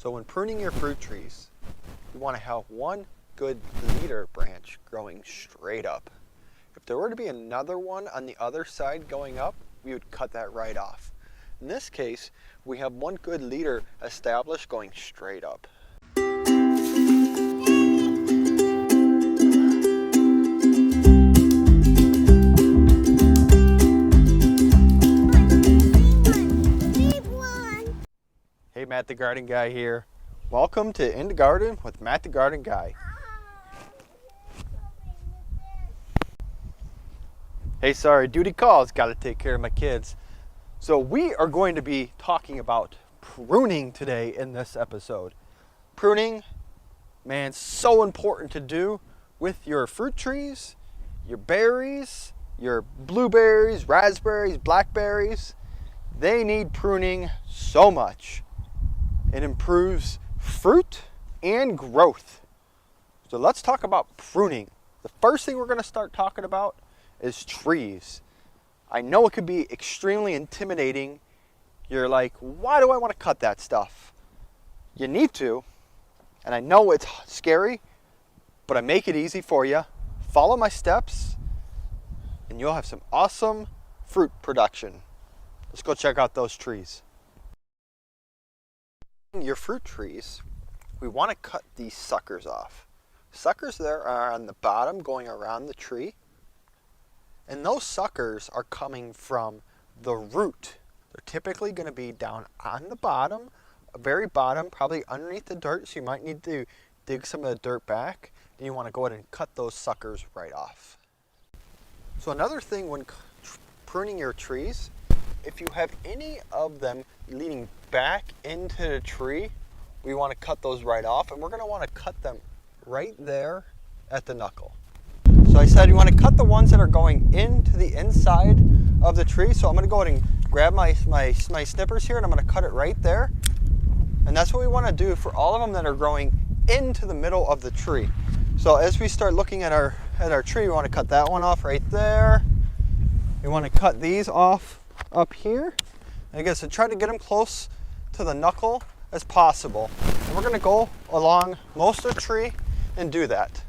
So when pruning your fruit trees, you want to have one good leader branch growing straight up. If there were to be another one on the other side going up, we would cut that right off. In this case, we have one good leader established going straight up. Hey, Matt the Garden Guy here. Welcome to In the Garden with Matt the Garden Guy. Hey, sorry, duty calls, gotta take care of my kids. So we are going to be talking about pruning today in this episode. Pruning, man, so important to do with your fruit trees, your berries, your blueberries, raspberries, blackberries. They need pruning so much. It improves fruit and growth. So let's talk about pruning. The first thing we're going to start talking about is trees. I know it could be extremely intimidating. You're like, why do I want to cut that stuff? You need to, and I know it's scary, but I make it easy for you. Follow my steps, and you'll have some awesome fruit production. Let's go check out those trees. Your fruit trees, we want to cut these suckers off. Suckers there are on the bottom going around the tree. And those suckers are coming from the root. They're typically going to be down on the bottom, very bottom, probably underneath the dirt, so you might need to dig some of the dirt back. And you want to go ahead and cut those suckers right off. So another thing when pruning your trees, if you have any of them leaning back into the tree, we want to cut those right off, and we're going to want to cut them right there at the knuckle. So I said you want to cut the ones that are going into the inside of the tree. So I'm going to go ahead and grab my snippers here, and I'm going to cut it right there. And that's what we want to do for all of them that are growing into the middle of the tree. So as we start looking at our tree, we want to cut that one off right there. We want to cut these off up here. And again, so try to get them close to the knuckle as possible. And we're going to go along most of the tree and do that.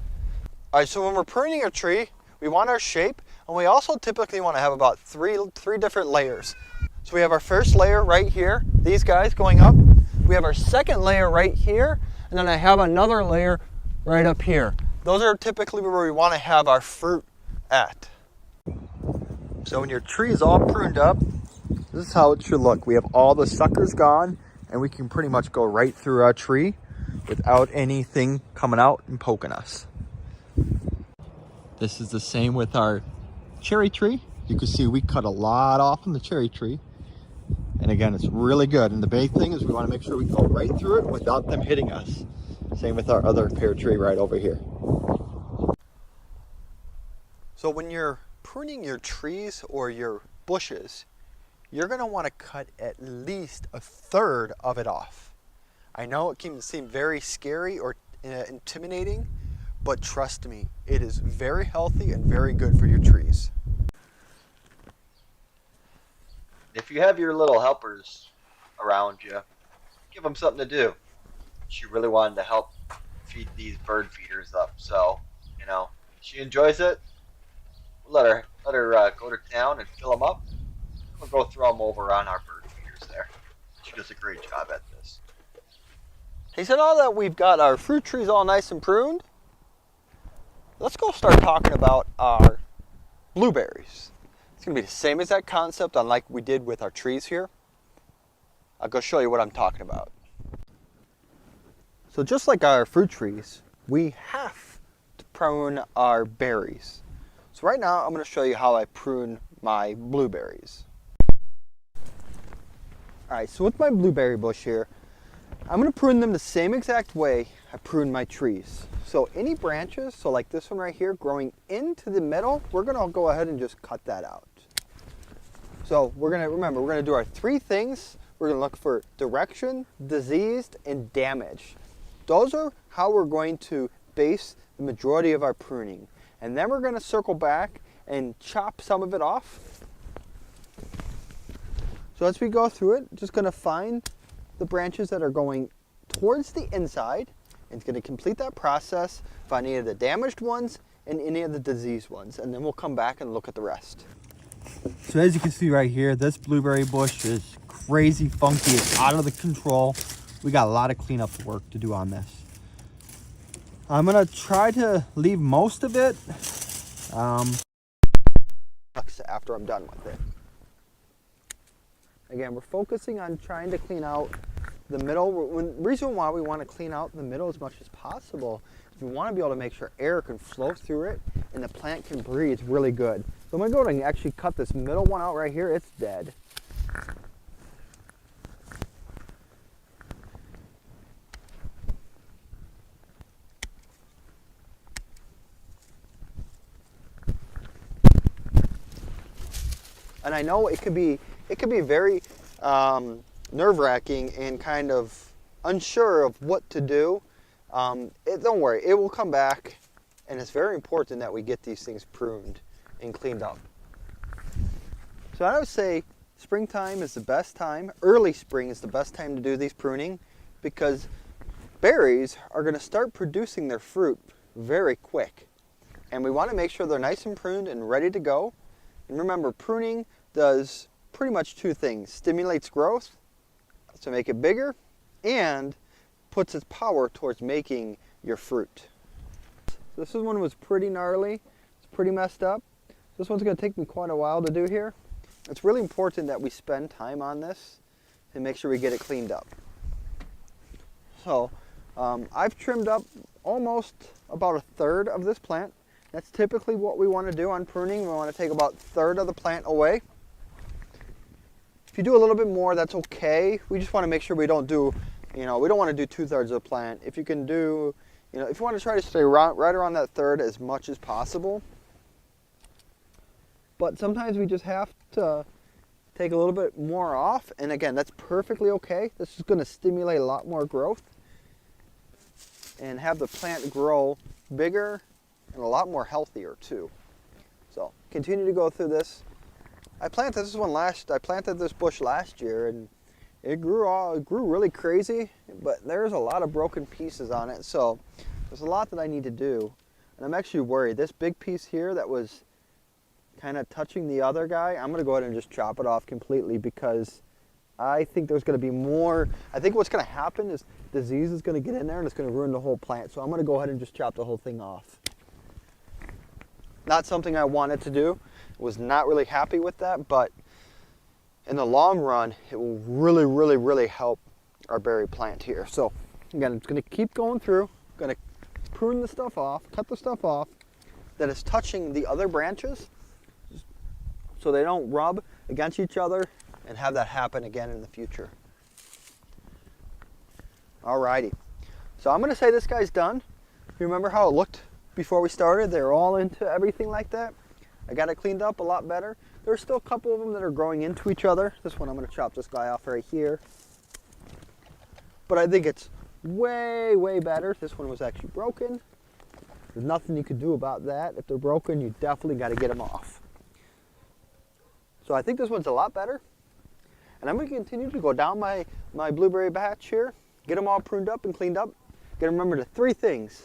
All right, so when we're pruning a tree, we want our shape, and we also typically want to have about three different layers. So we have our first layer right here, these guys going up. We have our second layer right here, and then I have another layer right up here. Those are typically where we want to have our fruit at. So when your tree is all pruned up, this is how it should look. We have all the suckers gone, and we can pretty much go right through our tree without anything coming out and poking us. This is the same with our cherry tree. You can see we cut a lot off in the cherry tree. And again, it's really good. And the big thing is we want to make sure we go right through it without them hitting us. Same with our other pear tree right over here. So when you're pruning your trees or your bushes, you're going to want to cut at least a third of it off. I know it can seem very scary or intimidating, but trust me, it is very healthy and very good for your trees. If you have your little helpers around you, give them something to do. She really wanted to help feed these bird feeders up, so, she enjoys it. Let her go to town and fill them up. We'll go throw them over on our bird feeders there. She does a great job at this. Hey, so now that we've got our fruit trees all nice and pruned, let's go start talking about our blueberries. It's going to be the same exact concept unlike we did with our trees here. I'll go show you what I'm talking about. So just like our fruit trees, we have to prune our berries. So right now I'm going to show you how I prune my blueberries. Alright, so with my blueberry bush here, I'm going to prune them the same exact way I prune my trees. So any branches, so like this one right here, growing into the middle, we're going to go ahead and just cut that out. So we're going to do our three things. We're going to look for direction, diseased, and damage. Those are how we're going to base the majority of our pruning. And then we're going to circle back and chop some of it off. So as we go through it, just going to find the branches that are going towards the inside, and it's going to complete that process, find any of the damaged ones and any of the diseased ones, and then we'll come back and look at the rest. So as you can see right here, this blueberry bush is crazy funky. It's out of the control. We got a lot of cleanup work to do on this. I'm gonna try to leave most of it. After I'm done with it. Again, we're focusing on trying to clean out the middle. The reason why we want to clean out the middle as much as possible is we want to be able to make sure air can flow through it and the plant can breathe really good. So I'm going to go ahead and actually cut this middle one out right here. It's dead. And I know it could be very nerve-wracking and kind of unsure of what to do. Don't worry, it will come back, and it's very important that we get these things pruned and cleaned up. So I would say springtime is the best time. Early spring is the best time to do these pruning because berries are going to start producing their fruit very quick. And we want to make sure they're nice and pruned and ready to go. And remember, pruning does pretty much two things. Stimulates growth to make it bigger and puts its power towards making your fruit. This one was pretty gnarly. It's pretty messed up. This one's going to take me quite a while to do here. It's really important that we spend time on this and make sure we get it cleaned up. So I've trimmed up almost about a third of this plant. That's typically what we want to do on pruning. We want to take about a third of the plant away. If you do a little bit more, that's okay. We just want to make sure we don't do, we don't want to do 2/3 of the plant. If you can do, if you want to try to stay right around that third as much as possible. But sometimes we just have to take a little bit more off. And again, that's perfectly okay. This is going to stimulate a lot more growth and have the plant grow bigger and a lot more healthier too. So continue to go through this. I planted this bush last year and it grew really crazy, but there's a lot of broken pieces on it. So there's a lot that I need to do. And I'm actually worried. This big piece here that was kind of touching the other guy, I'm gonna go ahead and just chop it off completely because I think there's gonna be more. I think what's gonna happen is disease is gonna get in there and it's gonna ruin the whole plant. So I'm gonna go ahead and just chop the whole thing off. Not something I wanted to do. Was not really happy with that, but in the long run, it will really, really, really help our berry plant here. So again, it's gonna keep going through, gonna prune the stuff off, cut the stuff off that is touching the other branches so they don't rub against each other and have that happen again in the future. Alrighty, so I'm gonna say this guy's done. You remember how it looked before we started? They're all into everything like that. I got it cleaned up a lot better. There's still a couple of them that are growing into each other. This one, I'm gonna chop this guy off right here. But I think it's way, way better. This one was actually broken. There's nothing you could do about that. If they're broken, you definitely gotta get them off. So I think this one's a lot better. And I'm gonna continue to go down my blueberry batch here, get them all pruned up and cleaned up. Gotta remember the three things: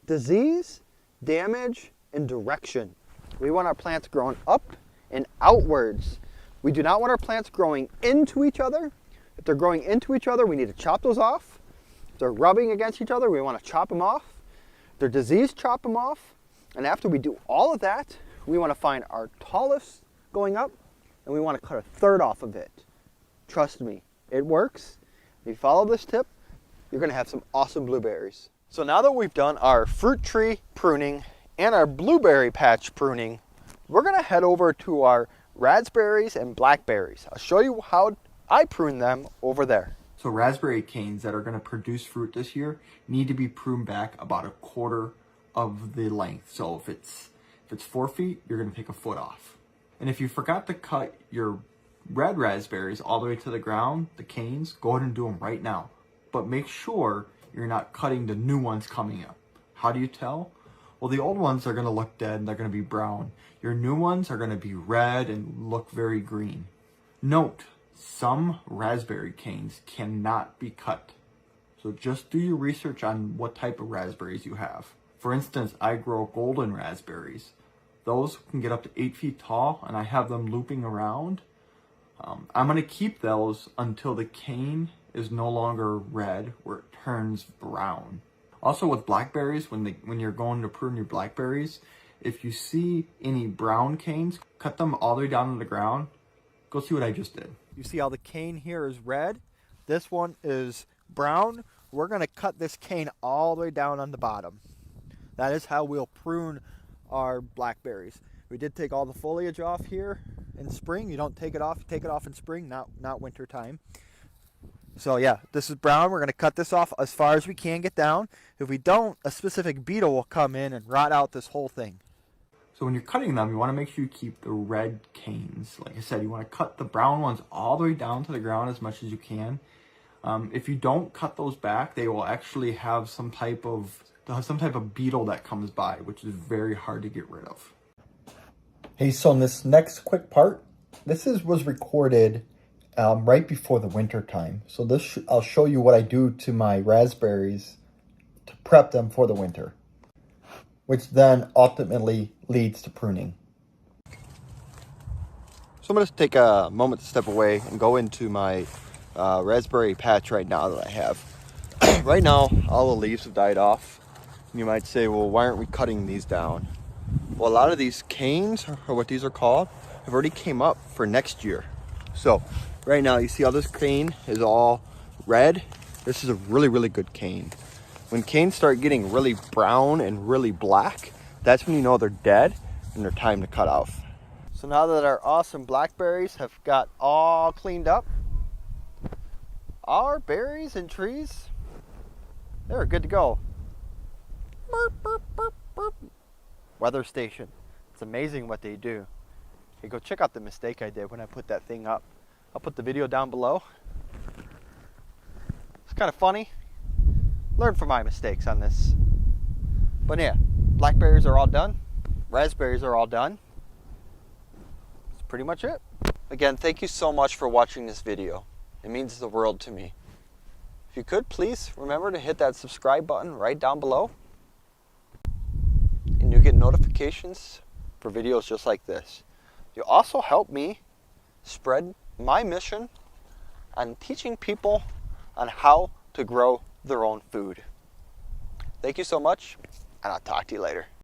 disease, damage, and direction. We want our plants growing up and outwards. We do not want our plants growing into each other. If they're growing into each other, we need to chop those off. If they're rubbing against each other, we want to chop them off. If they're diseased, chop them off. And after we do all of that, we want to find our tallest going up, and we want to cut a third off of it. Trust me, it works. If you follow this tip, you're going to have some awesome blueberries. So now that we've done our fruit tree pruning and our blueberry patch pruning, we're gonna head over to our raspberries and blackberries. I'll show you how I prune them over there. So raspberry canes that are going to produce fruit this year need to be pruned back about a quarter of the length. So if it's 4 feet, you're going to take a foot off. And if you forgot to cut your red raspberries all the way to the ground, the canes, go ahead and do them right now. But make sure you're not cutting the new ones coming up. How do you tell? Well, the old ones are going to look dead and they're going to be brown. Your new ones are going to be red and look very green. Note, some raspberry canes cannot be cut. So just do your research on what type of raspberries you have. For instance, I grow golden raspberries. Those can get up to 8 feet tall, and I have them looping around. I'm going to keep those until the cane is no longer red, where it turns brown. Also with blackberries, when you're going to prune your blackberries, if you see any brown canes, cut them all the way down to the ground. Go see what I just did. You see how the cane here is red? This one is brown. We're going to cut this cane all the way down on the bottom. That is how we'll prune our blackberries. We did take all the foliage off here in spring. You don't take it off. You take it off in spring, not winter time. So yeah, this is brown. We're going to cut this off as far as we can get down. If we don't, a specific beetle will come in and rot out this whole thing. So when you're cutting them, you want to make sure you keep the red canes. Like I said, you want to cut the brown ones all the way down to the ground as much as you can. If you don't cut those back, they will actually have some type of beetle that comes by, which is very hard to get rid of. Hey, so in this next quick part, was recorded right before the winter time. So I'll show you what I do to my raspberries to prep them for the winter, which then ultimately leads to pruning. So I'm going to take a moment to step away and go into my raspberry patch right now that I have. Right now, all the leaves have died off. You might say, well, why aren't we cutting these down? Well, a lot of these canes, or what these are called, have already came up for next year. So right now, you see how this cane is all red? This is a really, really good cane. When canes start getting really brown and really black, that's when you know they're dead and they're time to cut off. So now that our awesome blackberries have got all cleaned up, our berries and trees, they're good to go. Burp, burp, burp, burp. Weather station. It's amazing what they do. Hey, go check out the mistake I did when I put that thing up. I'll put the video down below. It's kind of funny. Learn from my mistakes on this. But yeah, blackberries are all done. Raspberries are all done. That's pretty much it. Again, thank you so much for watching this video. It means the world to me. If you could, please remember to hit that subscribe button right down below. And you'll get notifications for videos just like this. You'll also help me spread my mission on teaching people on how to grow their own food. Thank you so much, and I'll talk to you later.